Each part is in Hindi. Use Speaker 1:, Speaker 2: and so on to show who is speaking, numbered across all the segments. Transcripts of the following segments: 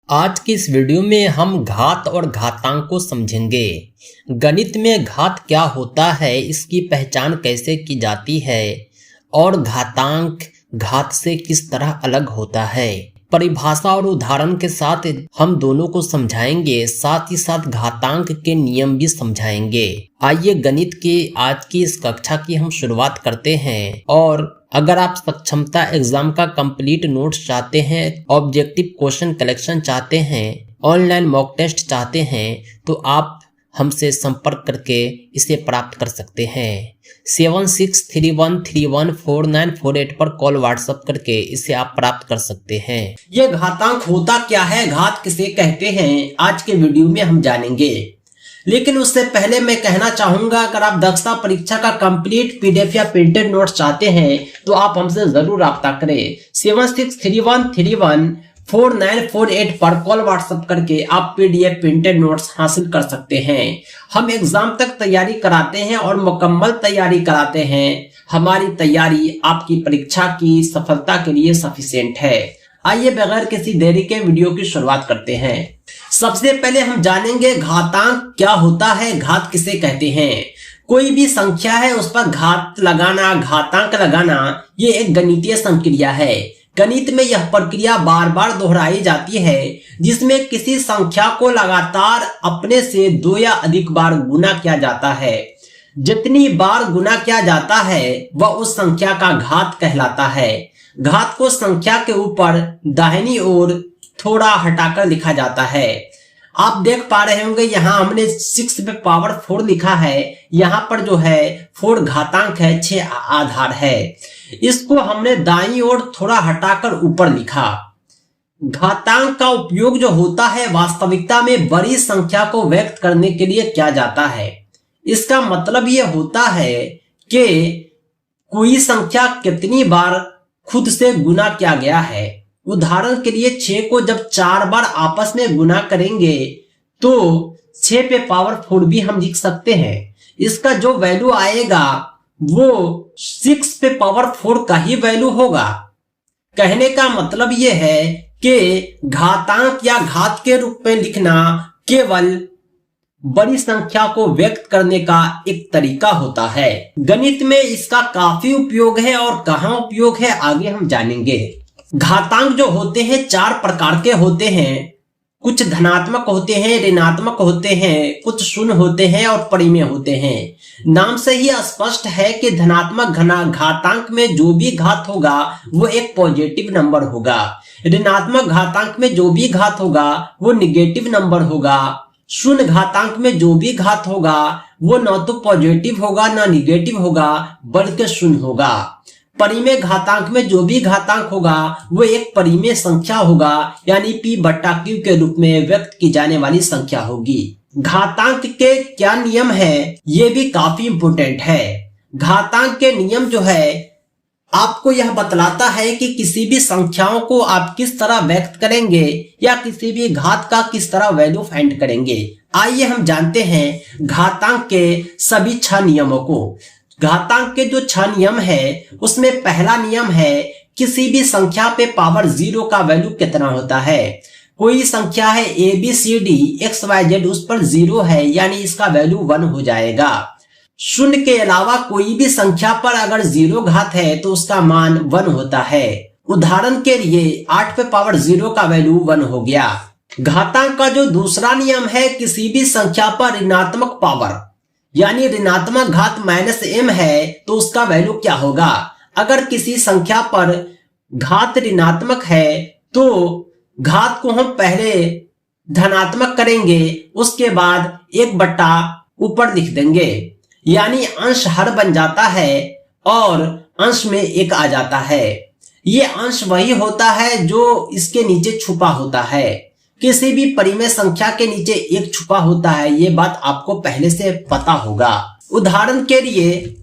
Speaker 1: आज की इस वीडियो में हम घात और घातांक को समझेंगे। गणित में घात क्या होता है, इसकी पहचान कैसे की जाती है और घातांक घात से किस तरह अलग होता है। परिभाषा और उदाहरण के साथ हम दोनों को समझाएंगे, साथ ही साथ घातांक के नियम भी समझाएंगे। आइए गणित के आज की इस कक्षा की हम शुरुआत करते हैं। और अगर आप सक्षमता एग्जाम का कंप्लीट नोट्स चाहते हैं, ऑब्जेक्टिव क्वेश्चन कलेक्शन चाहते हैं, ऑनलाइन मॉक टेस्ट चाहते हैं, तो आप हमसे संपर्क करके इसे प्राप्त कर सकते हैं। 7631314948 पर कॉल व्हाट्सएप करके इसे आप प्राप्त कर सकते हैं।
Speaker 2: ये घातांक होता क्या है, घात किसे कहते हैं, आज के वीडियो में हम जानेंगे। लेकिन उससे पहले मैं कहना चाहूंगा, अगर आप दक्षता परीक्षा का कंप्लीट पीडीएफ या प्रिंटेड नोट्स चाहते हैं तो आप हमसे जरूर राब्ता करें। 7631314948 पर कॉल व्हाट्सएप करके आप पीडीएफ प्रिंटेड नोट्स हासिल कर सकते हैं। हम एग्जाम तक तैयारी कराते हैं और मुकम्मल तैयारी कराते हैं। हमारी तैयारी आपकी परीक्षा की सफलता के लिए सफिशिएंट है। आइए बगैर किसी देरी के वीडियो की शुरुआत करते हैं। सबसे पहले हम जानेंगे घातांक क्या होता है, घात किसे कहते हैं। कोई भी संख्या है उस पर घात लगाना, घातांक लगाना, ये एक गणितीय संक्रिया है। गणित में यह प्रक्रिया बार बार दोहराई जाती है, जिसमें किसी संख्या को लगातार अपने से 2 या अधिक बार गुना किया जाता है। जितनी बार गुना किया जाता है वह उस संख्या का घात कहलाता है। घात को संख्या के ऊपर दाहिनी ओर थोड़ा हटाकर लिखा जाता है। आप देख पा रहे होंगे यहाँ हमने 6 पे पावर 4 लिखा है। यहाँ पर जो है 4 घातांक है, 6 आधार है। इसको हमने दाईं ओर थोड़ा हटाकर ऊपर लिखा। घातांक का उपयोग जो होता है वास्तविकता में बड़ी संख्या को व्यक्त करने के लिए किया जाता है। इसका मतलब यह होता है कि कोई संख्या कितनी बार खुद से गुना किया गया है। उदाहरण के लिए 6 को जब 4 बार आपस में गुना करेंगे तो 6 पे पावर 4 भी हम लिख सकते हैं। इसका जो वैल्यू आएगा वो 6 पे पावर 4 का ही वैल्यू होगा। कहने का मतलब यह है कि घातांक या घात के रूप में लिखना केवल बड़ी संख्या को व्यक्त करने का एक तरीका होता है। गणित में इसका काफी उपयोग है और कहाँ उपयोग है आगे हम जानेंगे। घातांक जो होते हैं 4 प्रकार के होते हैं। कुछ धनात्मक होते हैं, ऋणात्मक होते हैं, कुछ शून्य होते हैं और परिमेय होते हैं। नाम से ही स्पष्ट है कि धनात्मक घातांक में जो भी घात होगा वो एक पॉजिटिव नंबर होगा। ऋणात्मक घातांक में जो भी घात होगा वो निगेटिव नंबर होगा। शून्य घातांक में जो भी घात होगा वो न तो पॉजिटिव होगा न निगेटिव होगा बल्कि शून्य होगा। परिमेय घातांक में जो भी घातांक होगा वो एक परिमेय संख्या होगा, यानी p/q के रूप में व्यक्त की जाने वाली संख्या होगी। घातांक के क्या नियम है ये भी काफी इंपोर्टेंट है। घातांक के नियम जो है आपको यह बतलाता है कि किसी भी संख्याओं को आप किस तरह व्यक्त करेंगे या किसी भी घात का किस तरह वैल्यू फाइंड करेंगे। आइए हम जानते हैं घातांक के सभी 6 नियमों को। घातांक के जो 6 नियम है उसमें पहला नियम है किसी भी संख्या पे पावर 0 का वैल्यू कितना होता है। कोई संख्या है ABCD XYZ, उस पर 0 है यानी इसका वैल्यू 1 हो जाएगा। शून्य के अलावा कोई भी संख्या पर अगर 0 घात है तो उसका मान 1 होता है। उदाहरण के लिए 8 पे पावर 0 का वैल्यू 1 हो गया। घातांक का जो दूसरा नियम है किसी भी संख्या पर ऋणात्मक पावर यानी ऋणात्मक घात -m है तो उसका वैल्यू क्या होगा। अगर किसी संख्या पर घात ऋणात्मक है तो घात को हम पहले धनात्मक करेंगे, उसके बाद 1/, ऊपर लिख देंगे, यानी अंश हर बन जाता है और अंश में 1 आ जाता है। ये अंश वही होता है जो इसके नीचे छुपा होता है। किसी भी परिमेय संख्या के नीचे 1 छुपा होता है, ये बात आपको पहले से पता होगा। उदाहरण के लिए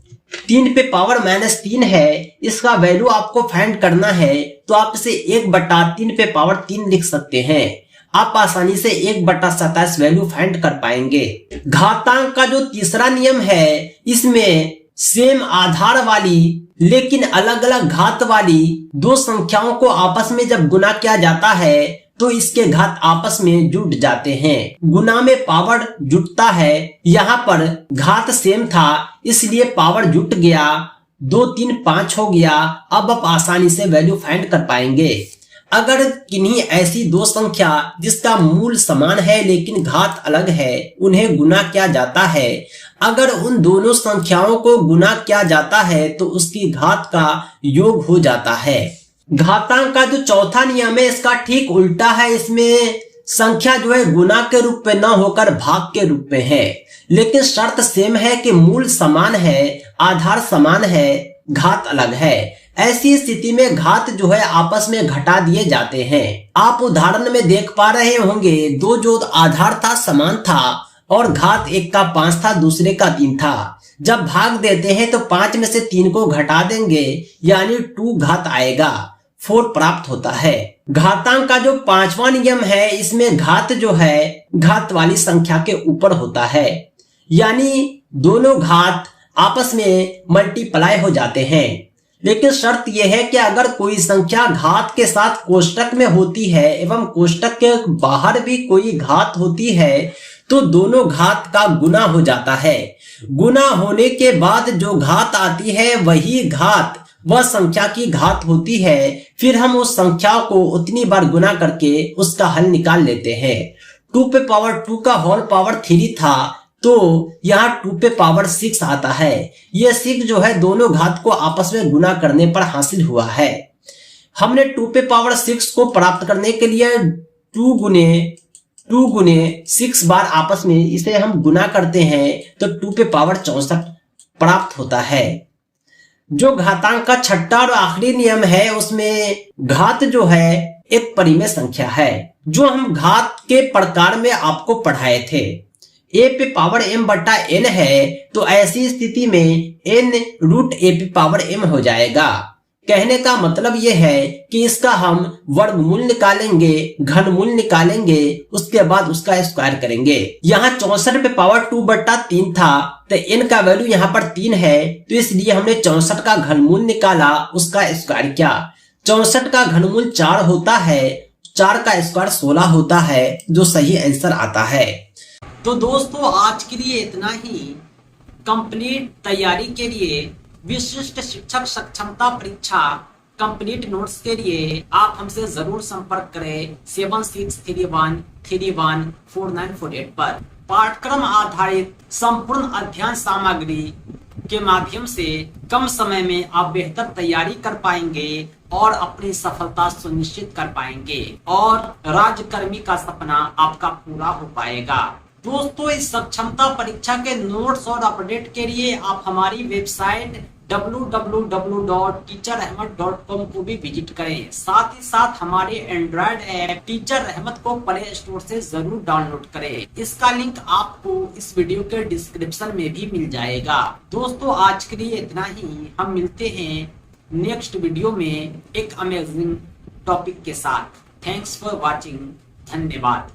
Speaker 2: 3 पे पावर -3 है, इसका वैल्यू आपको फाइंड करना है तो आप इसे 1/3 पे पावर 3 लिख सकते हैं। आप आसानी से 1/27 वैल्यू फाइंड कर पाएंगे। घातांक का जो तीसरा नियम है इसमें सेम आधार वाली लेकिन अलग अलग घात वाली 2 संख्याओं को आपस में जब गुना किया जाता है तो इसके घात आपस में जुट जाते हैं। गुना में पावर जुटता है, यहाँ पर घात सेम था इसलिए पावर जुट गया, 2 3 5 हो गया। अब आप आसानी से वैल्यू फाइंड कर पाएंगे। अगर किन्हीं ऐसी दो संख्या जिसका मूल समान है लेकिन घात अलग है उन्हें गुना किया जाता है, अगर उन दोनों संख्याओं को गुना किया जाता है तो उसकी घात का योग हो जाता है। घातांक का जो चौथा नियम है इसका ठीक उल्टा है। इसमें संख्या जो है गुना के रूप में न होकर भाग के रूप में है, लेकिन शर्त सेम है कि मूल समान है, आधार समान है, घात अलग है। ऐसी स्थिति में घात जो है आपस में घटा दिए जाते हैं। आप उदाहरण में देख पा रहे होंगे, दो जो आधार था समान था और घात एक का 5 था दूसरे का 3 था। जब भाग देते हैं तो 5 में से 3 को घटा देंगे यानी 2 घात आएगा, 4 प्राप्त होता है। घातांक का जो 5वां नियम है इसमें घात जो है घात वाली संख्या के ऊपर होता है, यानी दोनों घात आपस में मल्टीप्लाई हो जाते हैं। लेकिन शर्त यह है कि अगर कोई संख्या घात के साथ कोष्टक में होती है एवं कोष्टक के बाहर भी कोई घात होती है तो दोनों घात का गुना हो जाता है। गुना होने के बाद जो घात आती है वही घात वह संख्या की घात होती है। फिर हम उस संख्या को उतनी बार गुना करके उसका हल निकाल लेते हैं। 2 पे पावर 2 का होल पावर 3 था तो यहाँ 2 पे पावर 6 आता है। यह 6 जो है दोनों घात को आपस में गुना करने पर हासिल हुआ है। हमने 2 पे पावर 6 को प्राप्त करने के लिए 2 गुने 6 बार आपस में इसे हम गुना करते हैं तो 2 पे पावर 64 प्राप्त होता है। जो घातांक का छठा और आखिरी नियम है उसमें घात जो है एक परिमेय संख्या है, जो हम घात के प्रकार में आपको पढ़ाए थे। a पे पावर m बटा n है तो ऐसी स्थिति में n रूट a पे पावर m हो जाएगा। कहने का मतलब यह है कि इसका हम वर्गमूल निकालेंगे, घनमूल निकालेंगे, उसके बाद उसका स्क्वायर करेंगे। यहाँ 64 पे पावर 2 बटा 3 था तो n का वैल्यू यहाँ पर 3 है तो इसलिए हमने 64 का घनमूल निकाला, उसका स्क्वायर किया। 64 का घनमूल 4 होता है, 4 का स्क्वायर 16 होता है, जो सही आंसर आता है।
Speaker 1: तो दोस्तों आज के लिए इतना ही। कंप्लीट तैयारी के लिए विशिष्ट शिक्षक सक्षमता परीक्षा कंप्लीट नोट्स के लिए आप हमसे जरूर संपर्क करें 7631314948 पर। पाठ्यक्रम आधारित संपूर्ण अध्ययन सामग्री के माध्यम से कम समय में आप बेहतर तैयारी कर पाएंगे और अपनी सफलता सुनिश्चित कर पाएंगे और राज्यकर्मी का सपना आपका पूरा हो पाएगा। दोस्तों इस सक्षमता परीक्षा के नोट्स और अपडेट के लिए आप हमारी वेबसाइट www.teacherahmed.com को भी विजिट करें। साथ ही साथ हमारे एंड्रॉयड ऐप टीचर रहमत को प्ले स्टोर से जरूर डाउनलोड करें। इसका लिंक आपको इस वीडियो के डिस्क्रिप्शन में भी मिल जाएगा। दोस्तों आज के लिए इतना ही। हम मिलते हैं नेक्स्ट वीडियो में एक अमेजिंग टॉपिक के साथ। Thanks for watching. धन्यवाद।